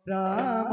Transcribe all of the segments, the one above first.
Ram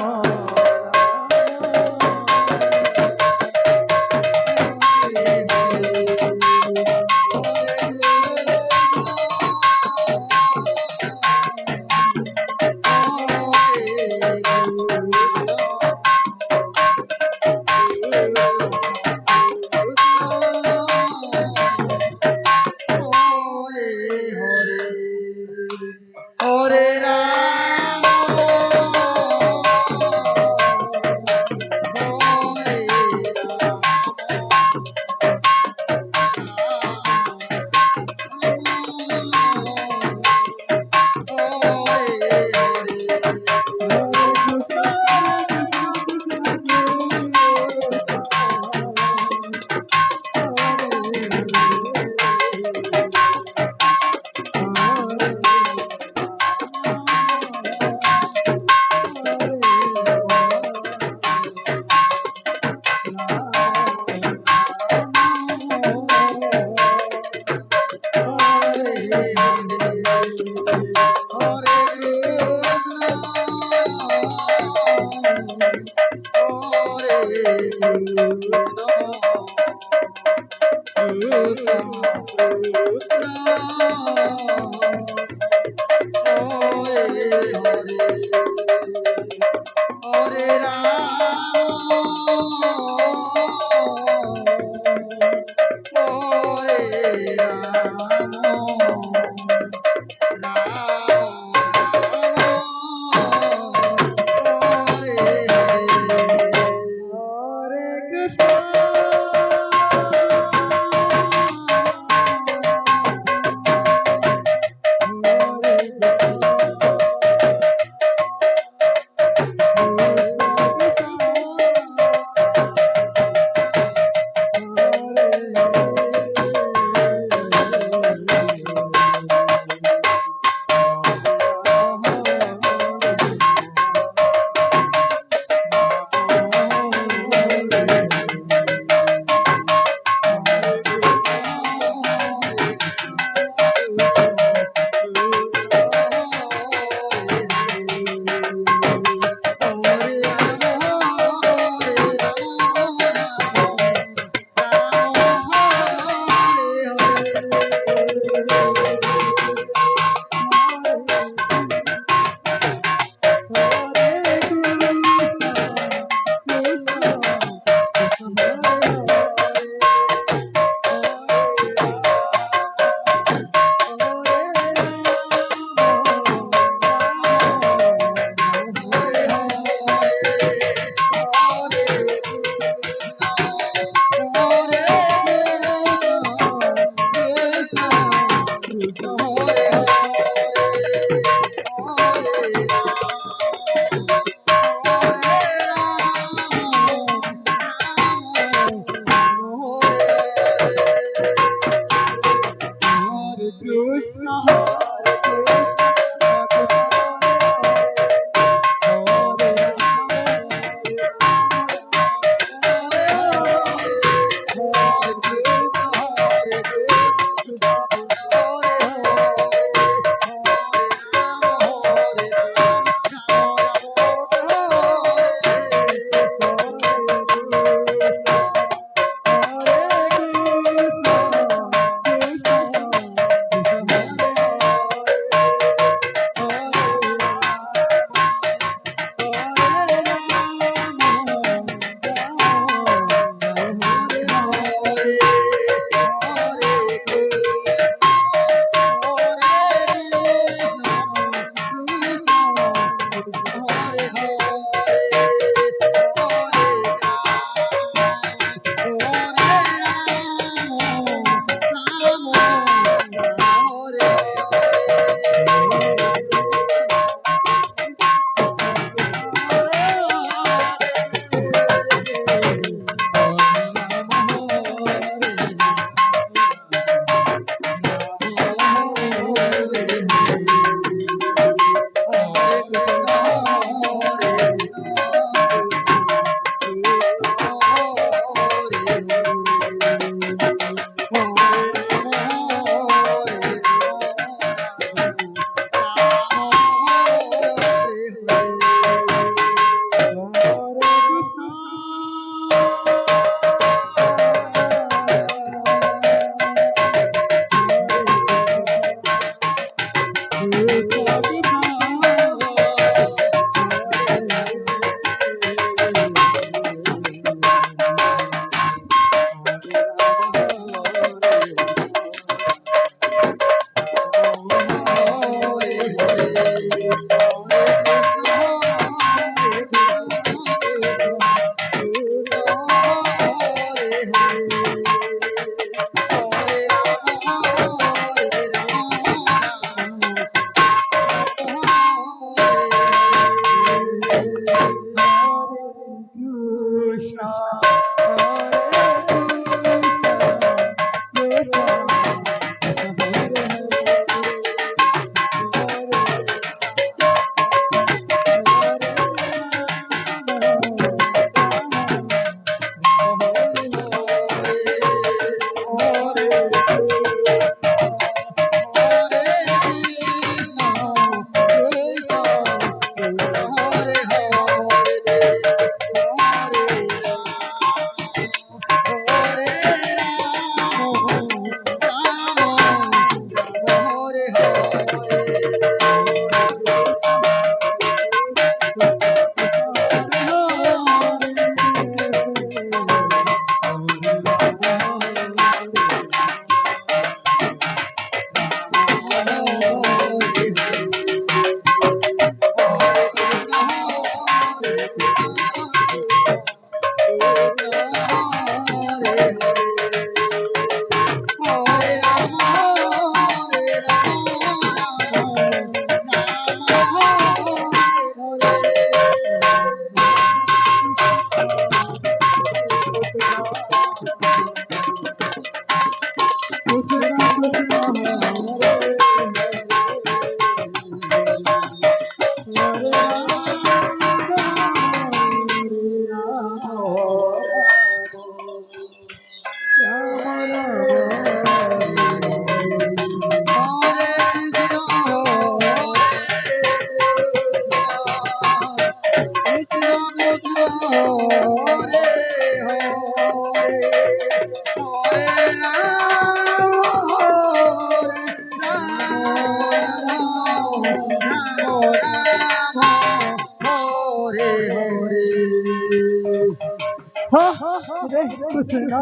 Hare Krishna,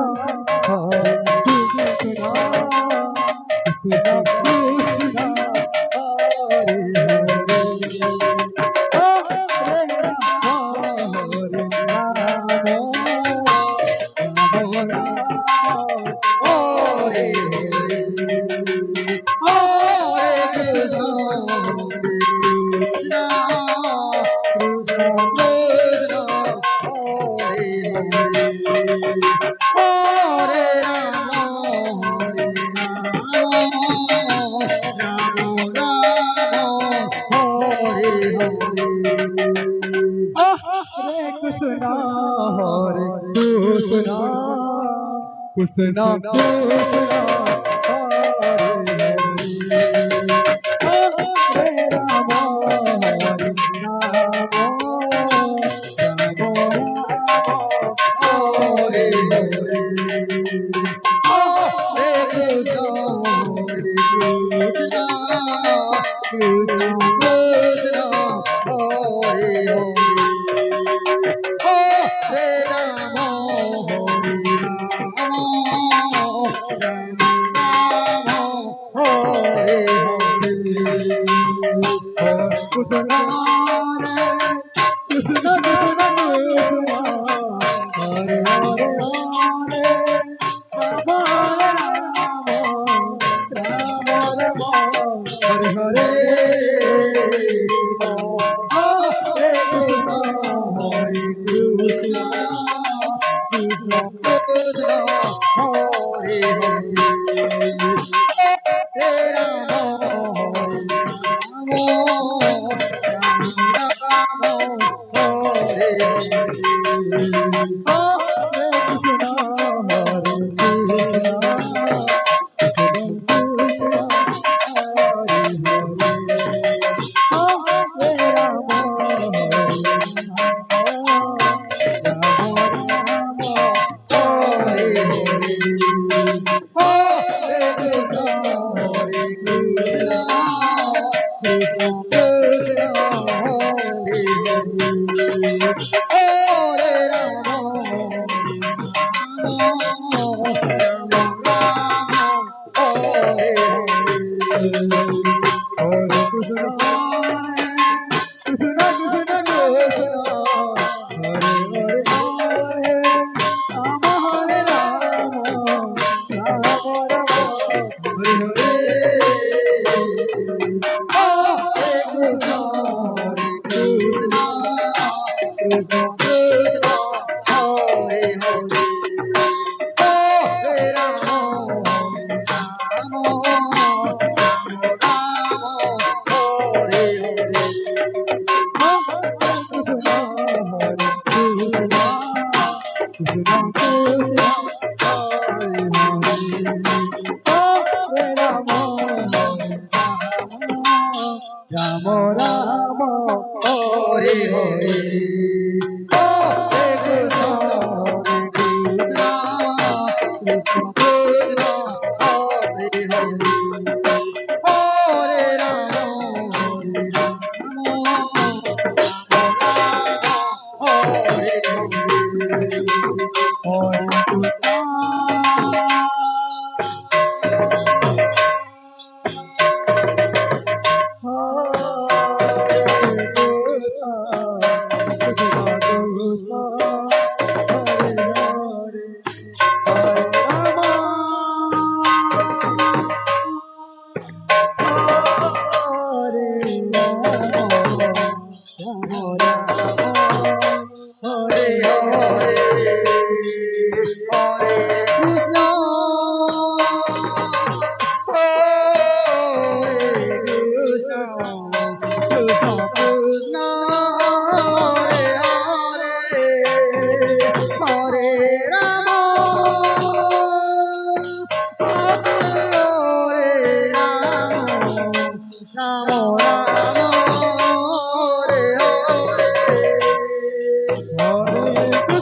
Hare Krishna, Krishna Krishna, Hare Hare, Hare Rama, Hare Rama, Rama Rama, Hare Krishna, Hare Krishna, Krishna Krishna, Hare Hare, Hare Rama, Hare Rama, Rama Rama, Hare Hare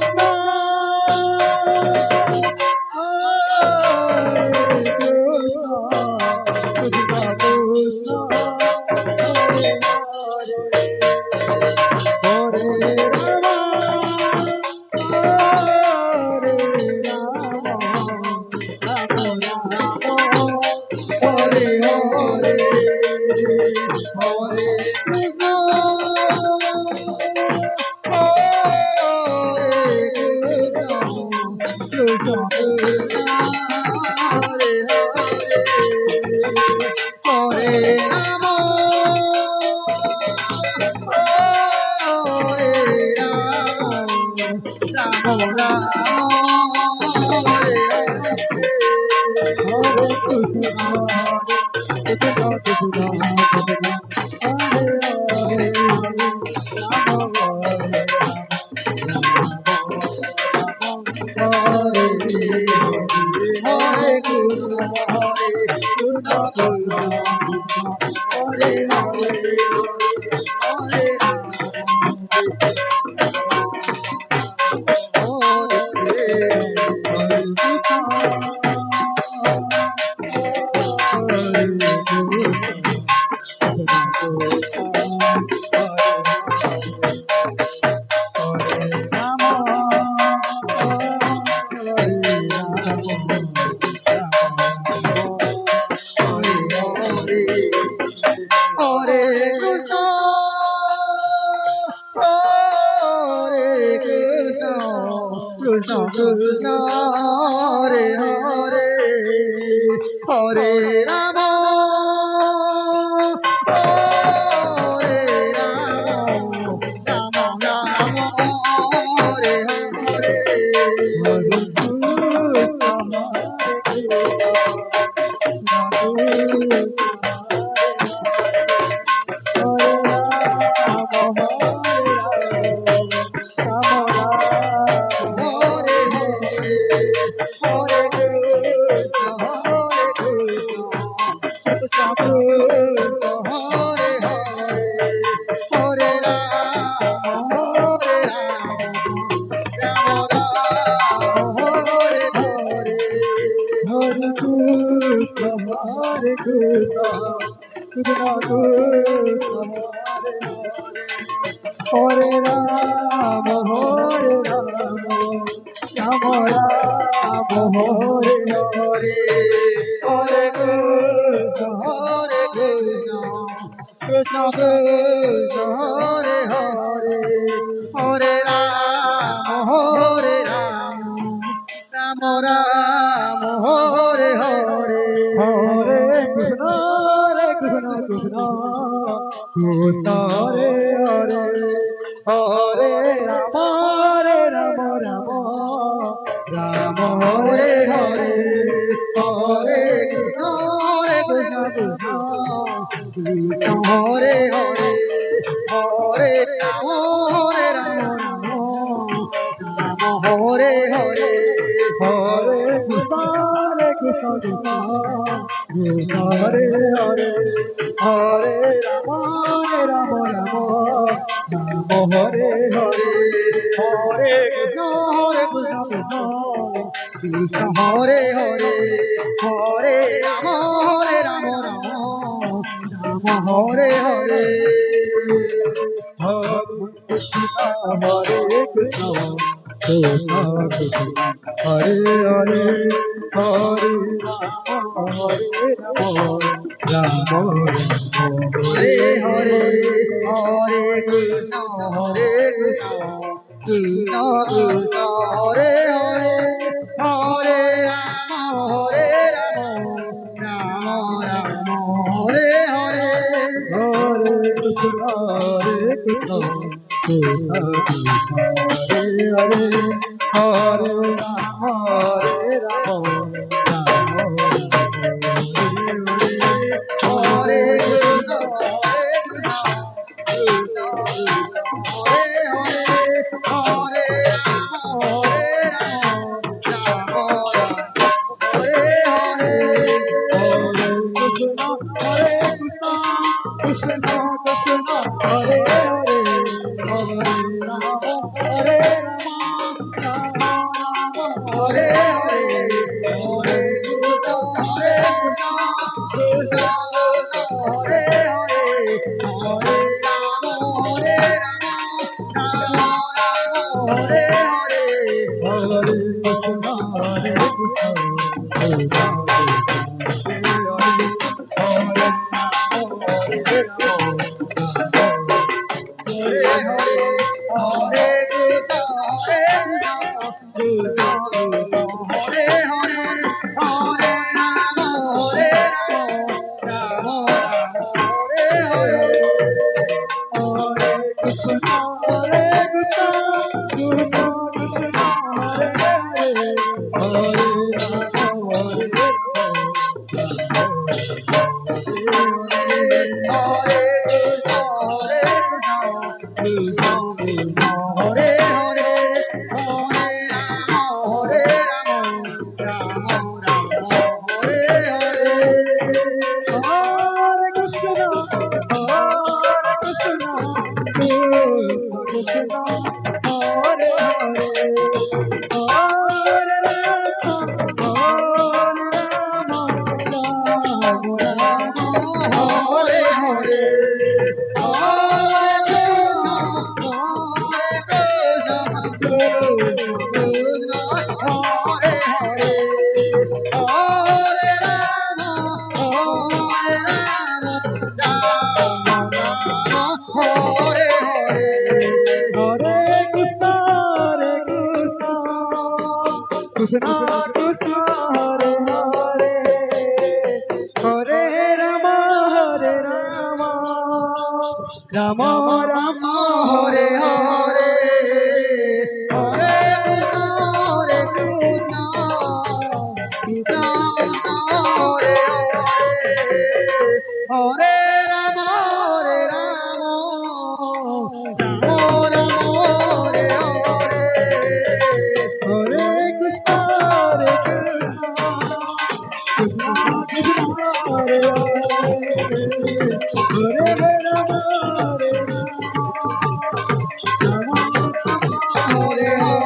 Hare Hare, Hare Rama, Hare Rama, Rama Rama, Hare Hare. Hare Krishna, Hare Krishna, Krishna Krishna, Hare Hare, Hare Rama, Hare Rama, Hare Krishna Krishna Hare Hare, Hare Rama Hare Rama, Rama Rama Hare Hare, Hare Krishna Krishna Krishna Hare Hare, Hare Rama Hare Rama, Rama Rama Hare Hare, Hare Krishna Krishna Krishna Hare Hare, Hare Rama Hare Rama, Hare Hare,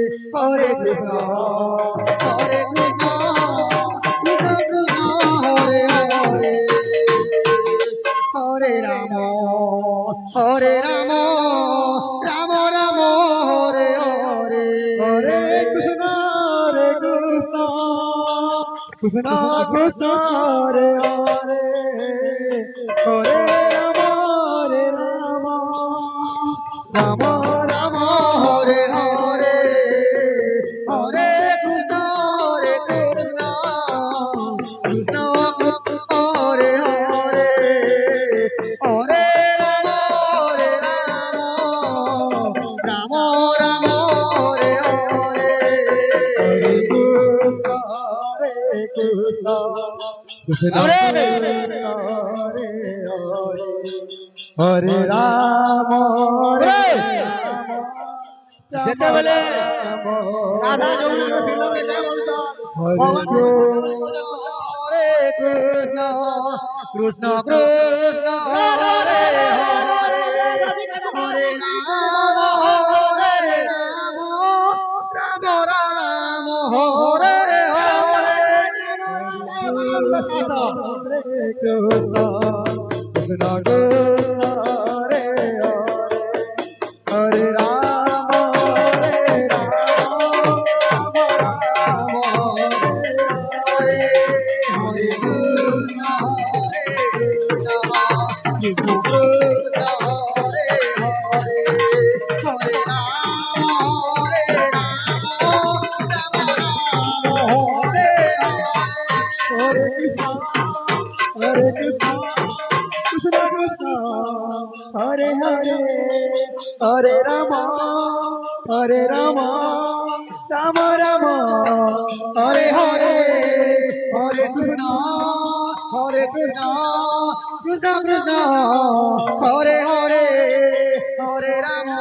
Hare Krishna Hare Hare, Hare Rama Hare Rama, Rama Rama Hare Hare, Hare Krishna Krishna Krishna Hare Hare, Hare Rama Hare Rama, Rama Rama Hare Hare, Hare Krishna Krishna Krishna Hare Hare, Hare Rama Hare Rama, Rama Rama Hare Hare, Hare Krishna Krishna Krishna Hare Hare, Hare Rama Hare Rama, Rama Rama Hare Hare, Hare Krishna Krishna Krishna Hare Hare, Hare Rama Hare Rama, Rama Rama Hare Hare, Hare Krishna Krishna Hare Hare, Hare Rama Hare Rama, যেতে বলে রাধা যমুনা বৃন্দাবনে জয় বলতো, হরে কৃষ্ণ কৃষ্ণ কৃষ্ণ হরে হরে, হরে রাম হরে Ram, Ram Ram Hare Hare, Krishna Krishna Krishna Hare Hare, Hare Rama Hare Rama, Rama Rama Hare Hare, Hare Krishna Krishna Krishna Hare Hare, Hare Rama Hare Rama, Rama Rama Hare Hare, Hare Krishna Krishna Krishna Hare Hare, Hare Rama Hare Rama, Rama Rama Hare Hare, Hare Krishna Krishna Krishna Hare Hare, Hare Rama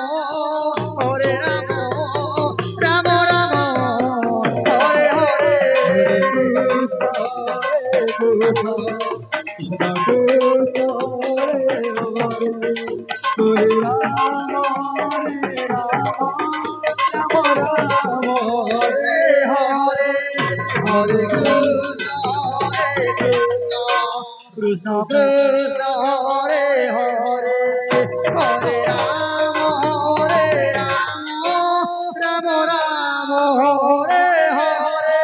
Hare Rama, Rama Rama Hare Hare, Hare Krishna Krishna Krishna Hare Hare, Hare Rama Hare Rama, Rama Rama Hare Hare, Hare Krishna Krishna Hare Hare, Hare Rama Hare Rama, Rama Rama Hare Hare,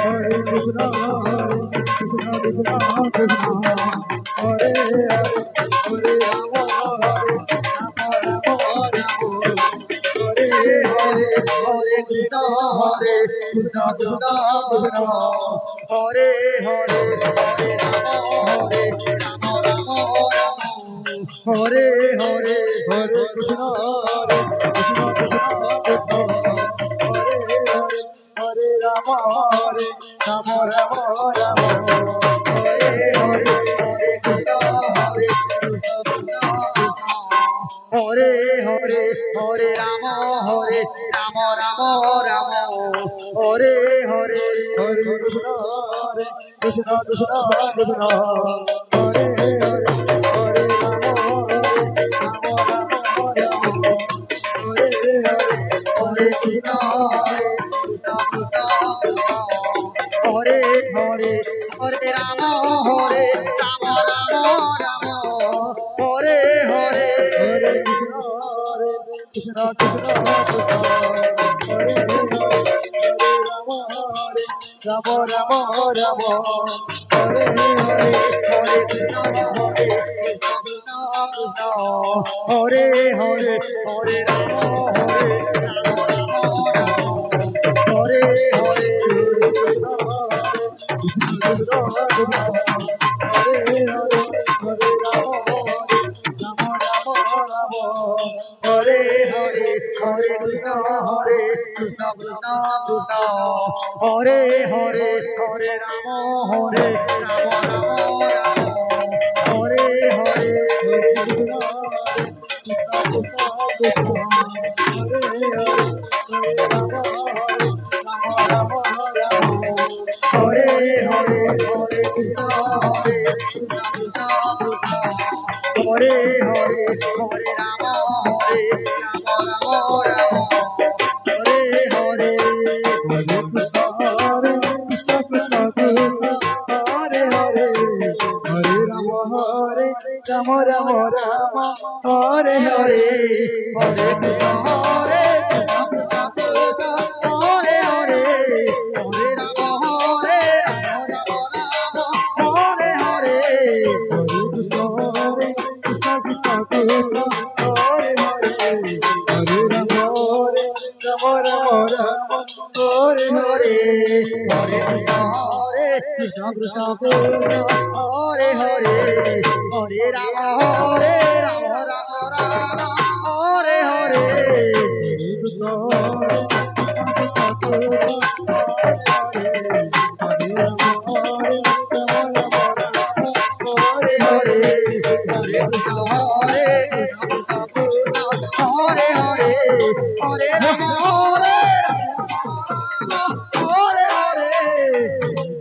Hare Krishna Krishna Krishna Hare Hare, Hare হরে কৃষ্ণ কৃষ্ণ কৃষ্ণ হরে হরে হরে রাম রাম রাম হরে হরে হরে কৃষ্ণ হরে কৃষ্ণ কৃষ্ণ কৃষ্ণ হরে হরে হরে রাম রাম রাম হরে হরে হরে কৃষ্ণ হরে কৃষ্ণ কৃষ্ণ হরে হরে হরে রাম রাম রাম হরে হরে হরে কৃষ্ণ হরে কৃষ্ণ কৃষ্ণ কৃষ্ণ হরে হরে হরে রাম রাম রাম হরে হরে হরে কৃষ্ণ হরে কৃষ্ণ কৃষ্ণ কৃষ্ণ হরে হরে হরে রাম রাম রাম হরে হরে হরে কৃষ্ণ হরে কৃষ্ণ কৃষ্ণ কৃষ্ণ হরে হরে রাম রাম রাম হরে হরে হরে কৃষ্ণ হরে কৃষ্ণ কৃষ্ণ হরে হরে হরে রাম রাম হরে হরে কৃষ্ণ হরে হরে হরে রাম রাম হরে হরে হরে কৃষ্ণ হরে কৃষ্ণ কৃষ্ণ কৃষ্ণ হরে হরে হরে রাম রাম রাম হরে হরে কৃষ্ণ কৃষ্ণ কৃষ্ণ কৃষ্ণ হরে হরে হরে রাম রাম রাম হরে হরে হরে কৃষ্ণ হরে কৃষ্ণ কৃষ্ণ কৃষ্ণ হরে হরে হরে রাম রাম রাম হরে হরে হরে কৃষ্ণ হরে কৃষ্ণ কৃষ্ণ কৃষ্ণ হরে হরে হরে রাম রাম রাম হরে হরে হরে কৃষ্ণ হরে কৃষ্ণ কৃষ্ণ কৃষ্ণ হরে হরে হরে রাম রাম হরে হরে হরে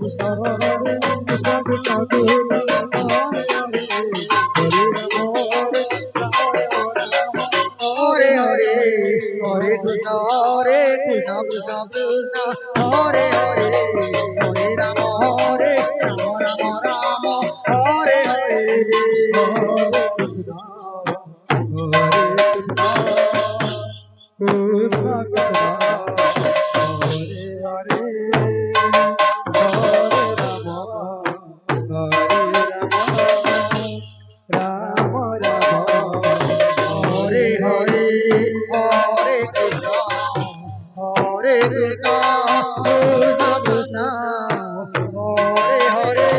কৃষ্ণ হরে কৃষ্ণ কৃষ্ণ কৃষ্ণ হরে হরে হরে রাম রাম হরে হরে হরে কৃষ্ণ হরে কৃষ্ণ কৃষ্ণ কৃষ্ণ হরে হরে হরে রাম রাম রাম হরে হরে হরে কৃষ্ণ হরে কৃষ্ণ কৃষ্ণ হরে রাম হরে হরে হরে কৃষ্ণ হরে কৃষ্ণ কৃষ্ণ হরে হরে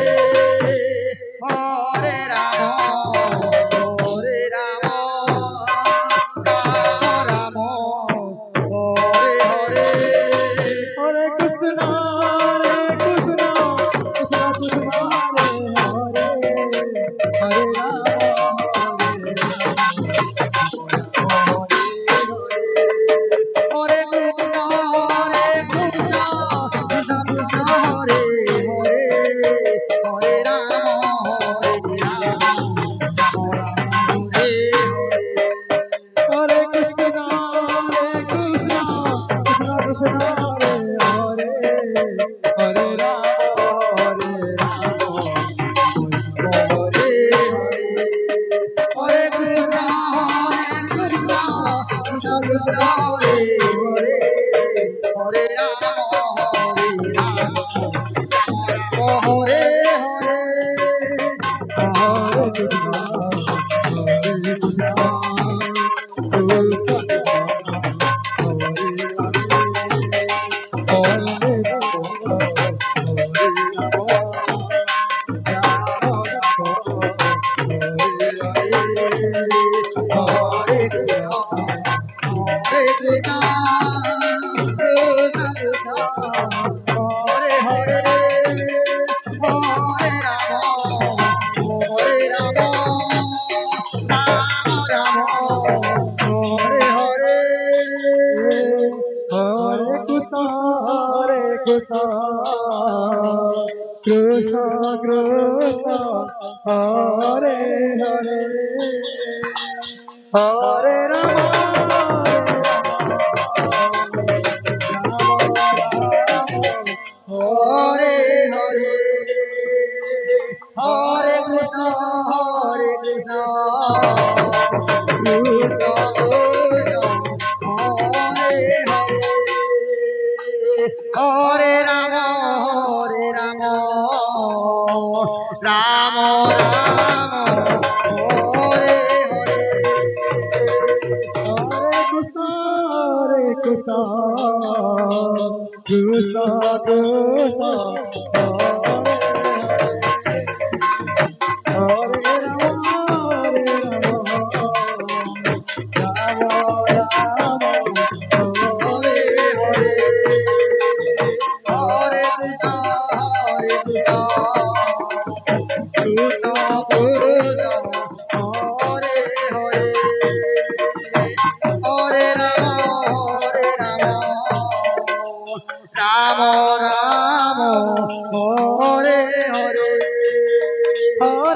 হরে রাম হরে হরে কৃষ্ণ হরে কৃষ্ণ কৃষ্ণ কৃষ্ণ হরে হরে হরে রাম হরে হরে হরে কৃষ্ণ হরে Krishna Krishna Krishna Hare Hare Hare Ram Ram Hare Hare Hare Krishna Krishna Krishna Hare Hare Hare Rama Hare Hare Hare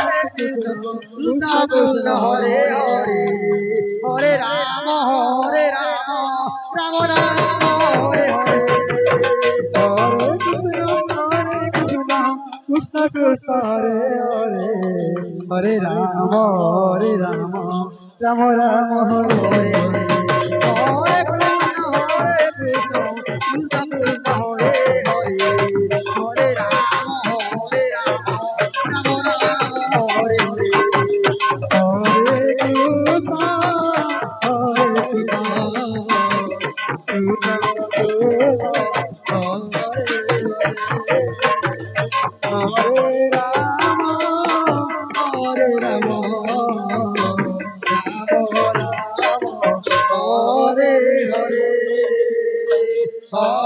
Krishna Krishna Krishna Hare Hare Hare Rama Rama Rama Hare Hare Hare Krishna Krishna Krishna Hare Hare Hare Rama Hare Rama Hare Krishna Krishna Hare Hare Hare Rama Rama Rama Hare Hare Hare Krishna Krishna Krishna Hare Hare Hare Rama Rama Rama Hare Hare Hare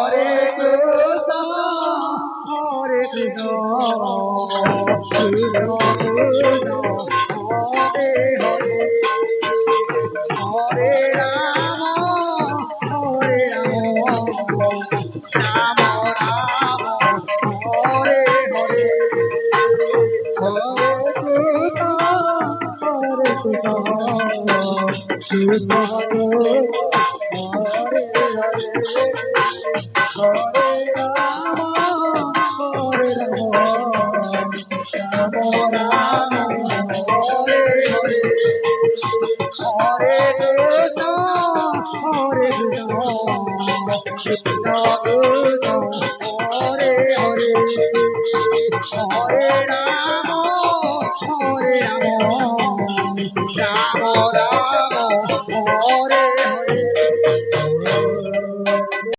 Rama